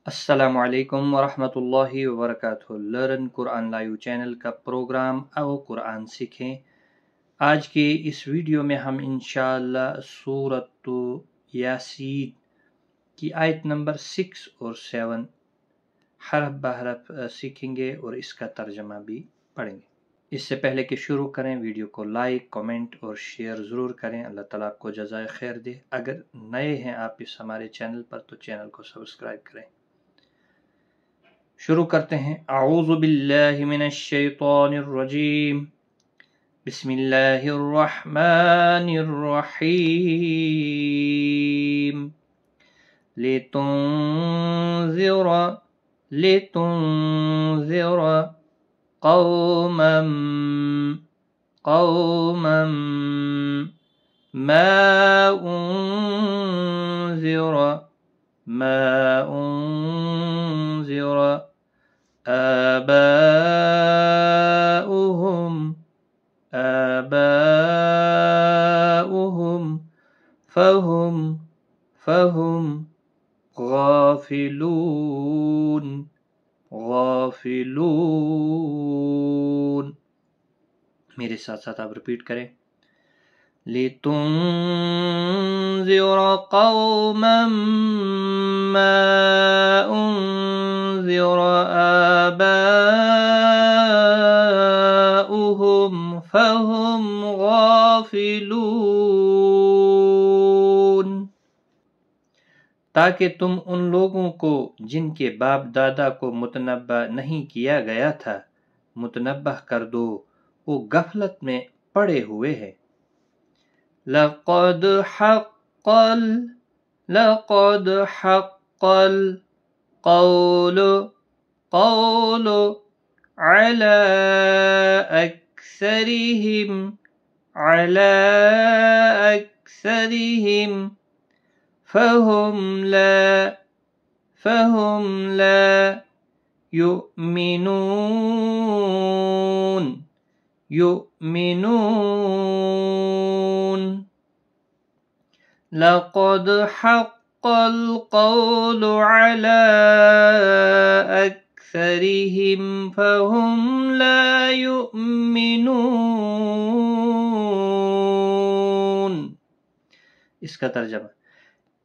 अस्सलामु अलैकुम वरहमतुल्लाहि वबरकातुहू। लर्न कुरान लाइव चैनल का प्रोग्राम आओ कुरान सीखें। आज के इस वीडियो में हम इंशाअल्लाह सूरत यासीन की आयत नंबर 6 और 7 हरफ बहरफ सीखेंगे और इसका तर्जमा भी पढ़ेंगे। इससे पहले कि शुरू करें, वीडियो को लाइक, कमेंट और शेयर ज़रूर करें। अल्लाह ताला आपको जज़ाए खैर दे। अगर नए हैं आप इस हमारे चैनल पर तो चैनल को सब्सक्राइब करें। शुरू करते हैं। अऊज़ु बिल्लाहि मिनश शैतानिर रजीम। बिस्मिल्लाहिर रहमानिर रहीम। लितुनज़िरा क़ौमम मा उनज़िरा आबाउहुम फहुम गाफिलून। मेरे साथ साथ आप रिपीट करें। लितुनज़िरा क़ौमम मा उनज़िरा आबाउहुम फहुम गाफिलून। ताकि तुम उन लोगों को जिनके बाप दादा को मुतनब्बा नहीं किया गया था मुतनब्बा कर दो, वो गफलत में पड़े हुए हैं। लक़द हक़्क़ल क़ौलु अला अक्सरिहिम फहुम ला युमिनून। लक़द हक़्क़ल क़ौलु अला अक्सरिहिम फहुम ला युमिनून। इसका तर्जमा,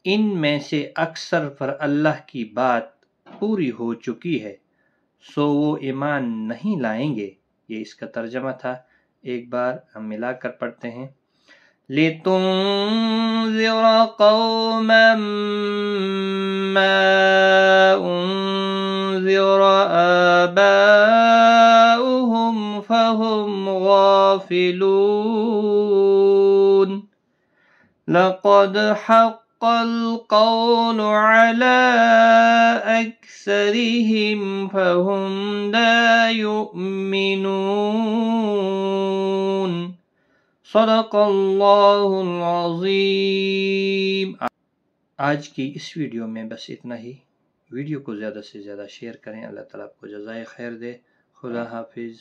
इन में से अक्सर पर अल्लाह की बात पूरी हो चुकी है, सो वो ईमान नहीं लाएंगे। ये इसका तर्जमा था। एक बार हम मिलाकर पढ़ते हैं। लितुनज़िरा क़ौमम मा उनज़िरा आबाउहुम फहुम गाफिलून। लक़द हक़्क़ल क़ौलु अला अक्सरिहिम फहुम ला युमिनून। सदक़ल्लाहुल अज़ीम। आज की इस वीडियो में बस इतना ही। वीडियो को ज़्यादा से ज़्यादा शेयर करें। अल्लाह ताला आपको जज़ाए खैर दे। खुदा हाफिज़।